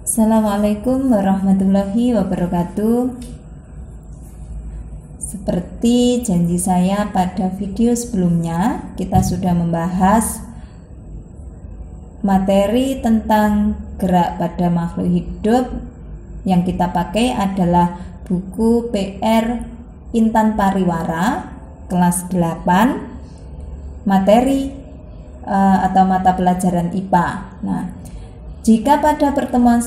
Assalamualaikum warahmatullahi wabarakatuh. Seperti janji saya pada video sebelumnya, kita sudah membahas materi tentang gerak pada makhluk hidup. Yang kita pakai adalah buku PR Intan Pariwara kelas 8, materi atau mata pelajaran IPA. Nah, jika pada pertemuan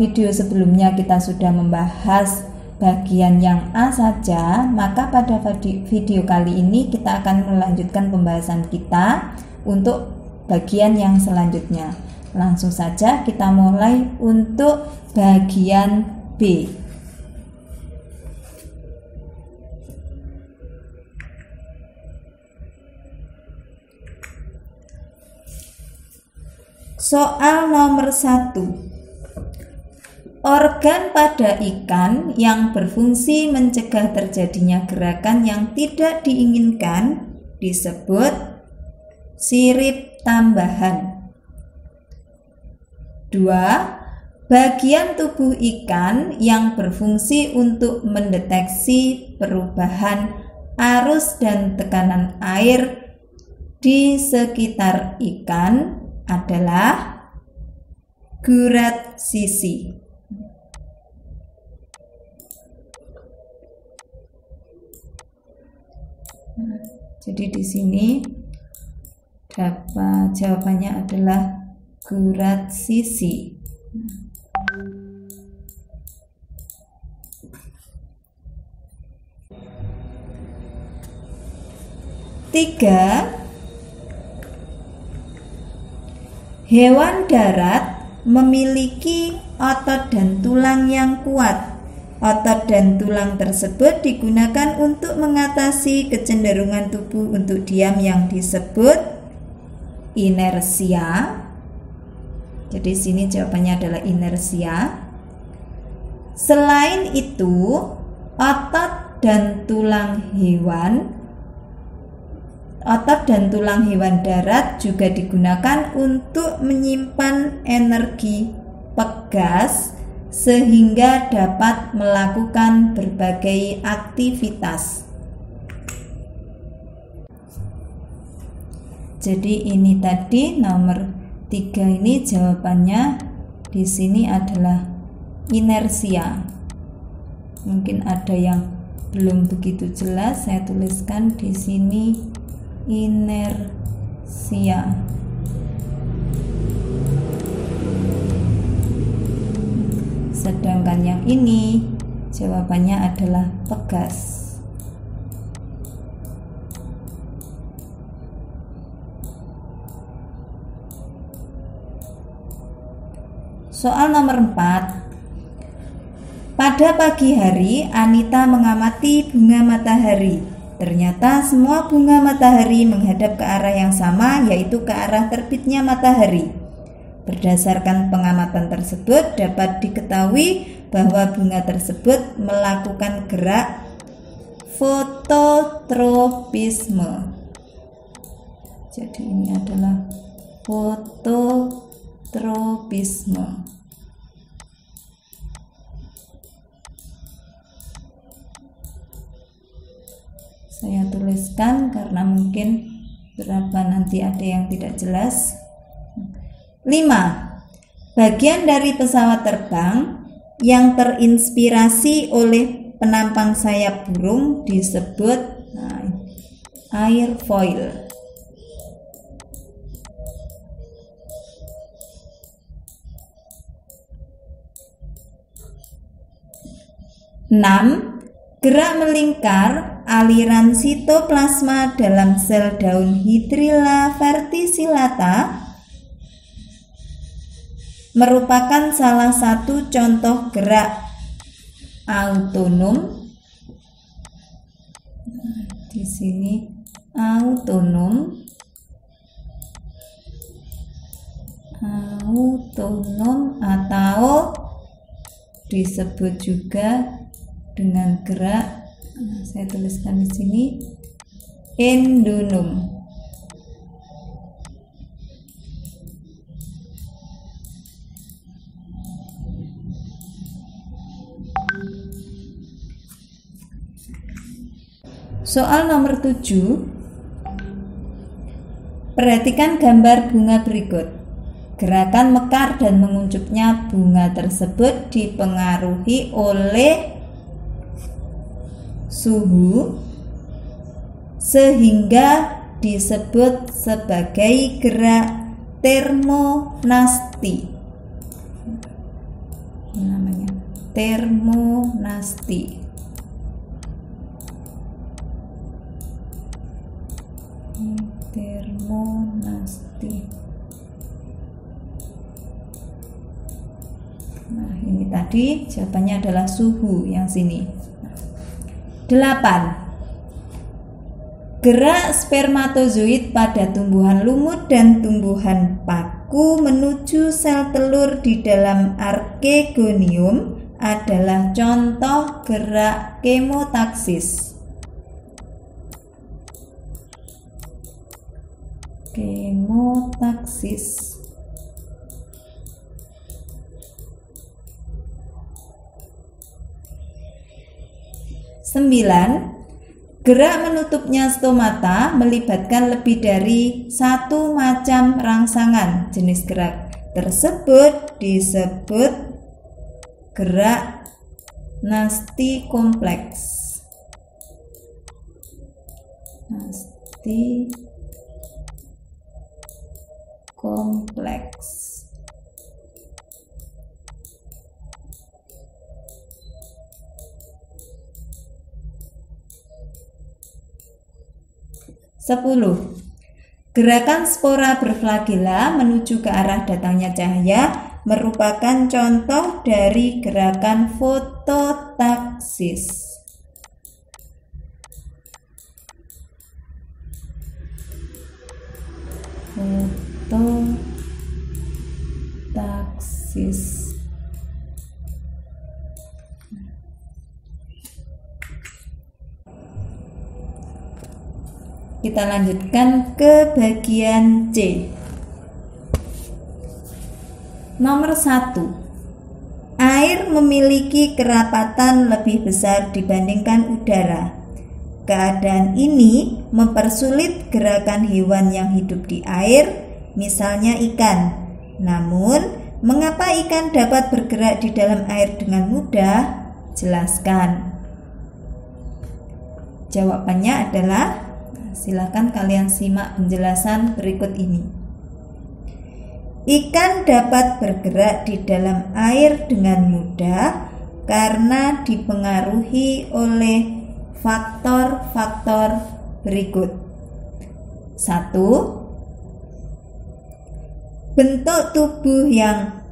video sebelumnya kita sudah membahas bagian yang A saja, maka pada video kali ini kita akan melanjutkan pembahasan kita untuk bagian yang selanjutnya. Langsung saja kita mulai untuk bagian B. Soal nomor 1. Organ pada ikan yang berfungsi mencegah terjadinya gerakan yang tidak diinginkan disebut sirip tambahan. 2. Bagian tubuh ikan yang berfungsi untuk mendeteksi perubahan arus dan tekanan air di sekitar ikan adalah gurat sisi. Jadi di sini dapat jawabannya adalah gurat sisi. 3. Hewan darat memiliki otot dan tulang yang kuat. Otot dan tulang tersebut digunakan untuk mengatasi kecenderungan tubuh untuk diam yang disebut inersia. Jadi sini jawabannya adalah inersia. Selain itu, otot dan tulang hewan darat juga digunakan untuk menyimpan energi pegas sehingga dapat melakukan berbagai aktivitas. Jadi ini tadi nomor 3 ini jawabannya di sini adalah inersia. Mungkin ada yang belum begitu jelas, saya tuliskan di sini inersia. Sedangkan yang ini jawabannya adalah pegas. Soal nomor 4. Pada pagi hari, Anita mengamati bunga matahari. Ternyata semua bunga matahari menghadap ke arah yang sama, yaitu ke arah terbitnya matahari. Berdasarkan pengamatan tersebut dapat diketahui bahwa bunga tersebut melakukan gerak fototropisme. Jadi ini adalah fototropisme. Saya tuliskan karena mungkin berapa nanti ada yang tidak jelas. 5. Bagian dari pesawat terbang yang terinspirasi oleh penampang sayap burung disebut airfoil. 6. Gerak melingkar aliran sitoplasma dalam sel daun Hydrilla verticillata merupakan salah satu contoh gerak autonom. Di sini autonom atau disebut juga dengan gerak, saya tuliskan di sini endonom. 7. Soal nomor 7. Perhatikan gambar bunga berikut. Gerakan mekar dan menguncupnya bunga tersebut dipengaruhi oleh suhu sehingga disebut sebagai gerak termonasti. Namanya termonasti. Termonasti. Nah, ini tadi jawabannya adalah suhu yang sini. 8. Gerak spermatozoid pada tumbuhan lumut dan tumbuhan paku menuju sel telur di dalam archegonium adalah contoh gerak kemotaksis. Kemotaksis. Sembilan. Gerak menutupnya stomata melibatkan lebih dari satu macam rangsangan. Jenis gerak tersebut disebut gerak nasti kompleks. Nasti kompleks. Sepuluh. Gerakan spora berflagela menuju ke arah datangnya cahaya merupakan contoh dari gerakan fototaksis. Fototaksis. Kita lanjutkan ke bagian C. Nomor 1. Air memiliki kerapatan lebih besar dibandingkan udara. Keadaan ini mempersulit gerakan hewan yang hidup di air, misalnya ikan. Namun, mengapa ikan dapat bergerak di dalam air dengan mudah? Jelaskan. Jawabannya adalah, silakan kalian simak penjelasan berikut ini. Ikan dapat bergerak di dalam air dengan mudah karena dipengaruhi oleh faktor-faktor berikut. 1. Bentuk tubuh yang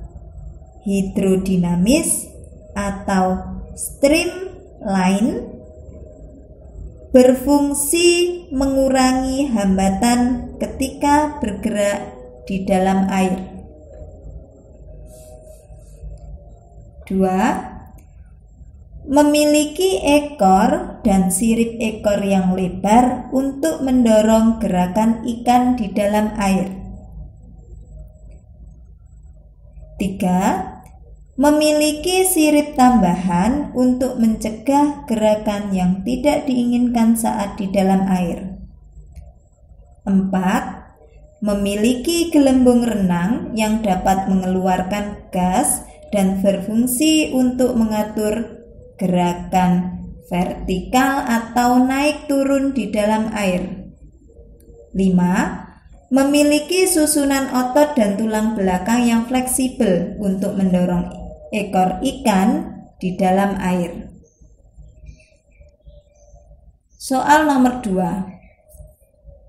hidrodinamis atau streamline berfungsi mengurangi hambatan ketika bergerak di dalam air. 2. Memiliki ekor dan sirip ekor yang lebar untuk mendorong gerakan ikan di dalam air. 3. Memiliki sirip tambahan untuk mencegah gerakan yang tidak diinginkan saat di dalam air. 4. Memiliki gelembung renang yang dapat mengeluarkan gas dan berfungsi untuk mengatur gerakan vertikal atau naik turun di dalam air. 5. Memiliki susunan otot dan tulang belakang yang fleksibel untuk mendorong ekor ikan di dalam air. Soal nomor 2.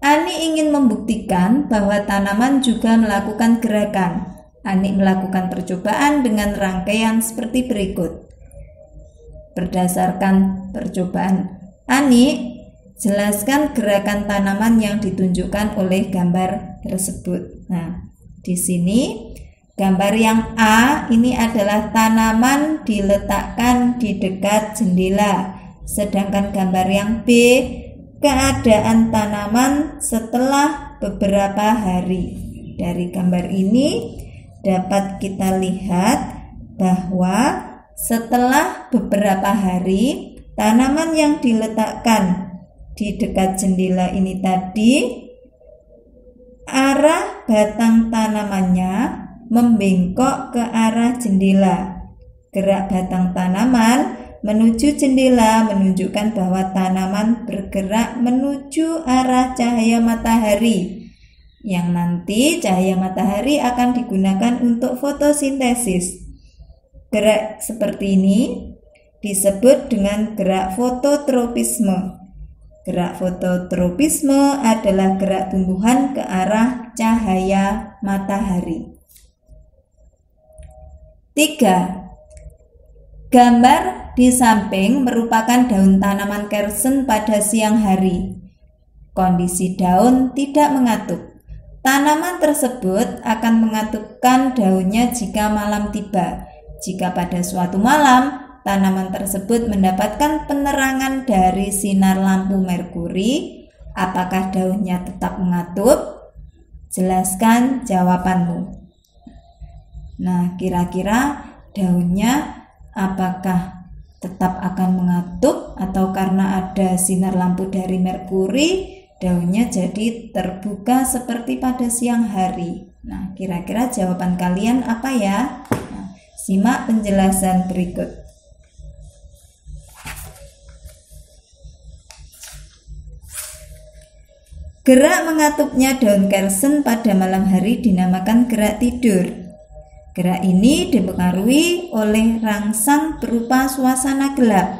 Ani ingin membuktikan bahwa tanaman juga melakukan gerakan. Ani melakukan percobaan dengan rangkaian seperti berikut. Berdasarkan percobaan Ani, jelaskan gerakan tanaman yang ditunjukkan oleh gambar tersebut. Nah, di sini gambar yang A ini adalah tanaman diletakkan di dekat jendela. Sedangkan gambar yang B, keadaan tanaman setelah beberapa hari. Dari gambar ini dapat kita lihat bahwa setelah beberapa hari tanaman yang diletakkan di dekat jendela ini tadi, arah batang tanamannya membengkok ke arah jendela. Gerak batang tanaman menuju jendela menunjukkan bahwa tanaman bergerak menuju arah cahaya matahari, yang nanti cahaya matahari akan digunakan untuk fotosintesis. Gerak seperti ini disebut dengan gerak fototropisme. Gerak fototropisme adalah gerak tumbuhan ke arah cahaya matahari. 3. Gambar di samping merupakan daun tanaman kersen pada siang hari. Kondisi daun tidak mengatup. Tanaman tersebut akan mengatupkan daunnya jika malam tiba. Jika pada suatu malam tanaman tersebut mendapatkan penerangan dari sinar lampu merkuri, apakah daunnya tetap mengatup? Jelaskan jawabanmu. Nah, kira-kira daunnya apakah tetap akan mengatup atau karena ada sinar lampu dari merkuri daunnya jadi terbuka seperti pada siang hari? Nah, kira-kira jawaban kalian apa ya? Nah, simak penjelasan berikut. Gerak mengatupnya daun kersen pada malam hari dinamakan gerak tidur. Gerak ini dipengaruhi oleh rangsang berupa suasana gelap.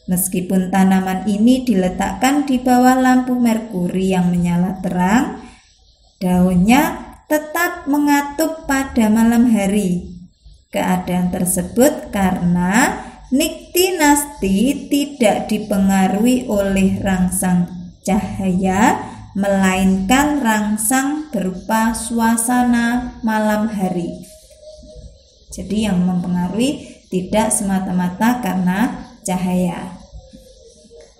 Meskipun tanaman ini diletakkan di bawah lampu merkuri yang menyala terang, daunnya tetap mengatup pada malam hari. Keadaan tersebut karena niktinasti tidak dipengaruhi oleh rangsang cahaya, melainkan rangsang berupa suasana malam hari. Jadi yang mempengaruhi tidak semata-mata karena cahaya.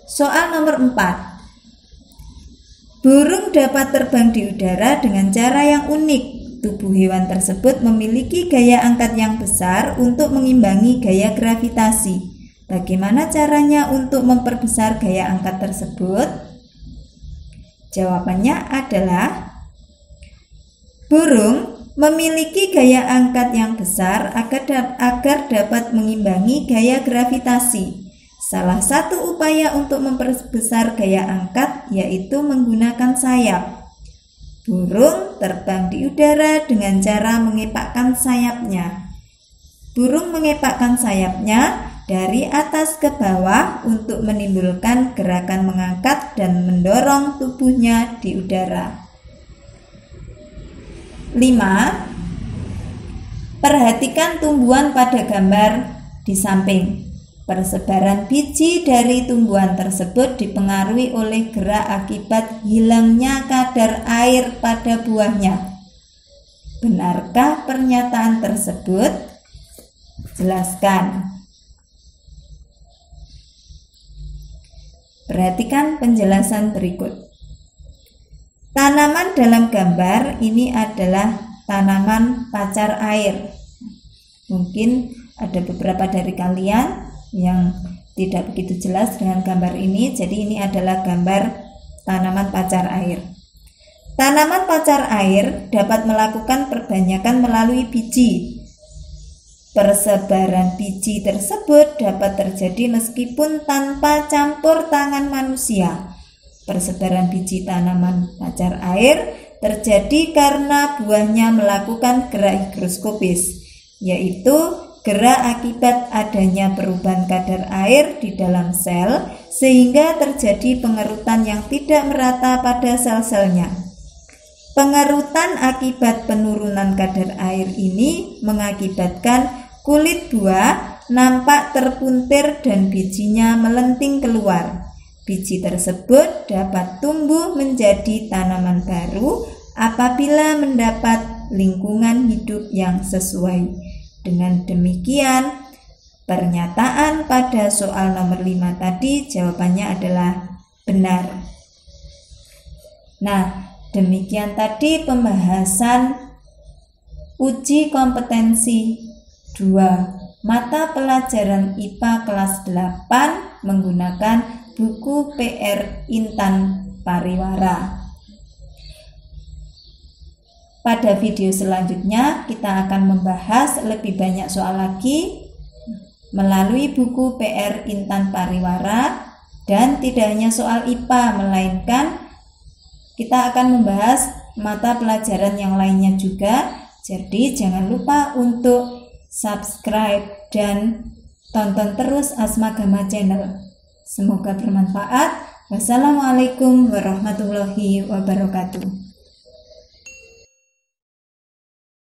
Soal nomor 4. Burung dapat terbang di udara dengan cara yang unik. Tubuh hewan tersebut memiliki gaya angkat yang besar untuk mengimbangi gaya gravitasi. Bagaimana caranya untuk memperbesar gaya angkat tersebut? Jawabannya adalah burung memiliki gaya angkat yang besar agar dapat mengimbangi gaya gravitasi. Salah satu upaya untuk memperbesar gaya angkat yaitu menggunakan sayap. Burung terbang di udara dengan cara mengepakkan sayapnya. Burung mengepakkan sayapnya dari atas ke bawah untuk menimbulkan gerakan mengangkat dan mendorong tubuhnya di udara. 5. Perhatikan tumbuhan pada gambar di samping. Persebaran biji dari tumbuhan tersebut dipengaruhi oleh gerak akibat hilangnya kadar air pada buahnya. Benarkah pernyataan tersebut? Jelaskan. Perhatikan penjelasan berikut. Tanaman dalam gambar ini adalah tanaman pacar air. Mungkin ada beberapa dari kalian yang tidak begitu jelas dengan gambar ini. Jadi ini adalah gambar tanaman pacar air. Tanaman pacar air dapat melakukan perbanyakan melalui biji. Persebaran biji tersebut dapat terjadi meskipun tanpa campur tangan manusia. Persebaran biji tanaman pacar air terjadi karena buahnya melakukan gerak higroskopis, yaitu gerak akibat adanya perubahan kadar air di dalam sel sehingga terjadi pengerutan yang tidak merata pada sel-selnya. Pengerutan akibat penurunan kadar air ini mengakibatkan kulit buah nampak terpuntir dan bijinya melenting keluar. Biji tersebut dapat tumbuh menjadi tanaman baru apabila mendapat lingkungan hidup yang sesuai. Dengan demikian, pernyataan pada soal nomor 5 tadi jawabannya adalah benar. Nah, demikian tadi pembahasan uji kompetensi 2 mata pelajaran IPA kelas 8 menggunakan buku PR Intan Pariwara. Pada video selanjutnya kita akan membahas lebih banyak soal lagi melalui buku PR Intan Pariwara, dan tidak hanya soal IPA melainkan kita akan membahas mata pelajaran yang lainnya juga. Jadi jangan lupa untuk subscribe dan tonton terus Asmagama Channel. Semoga bermanfaat. Wassalamualaikum warahmatullahi wabarakatuh.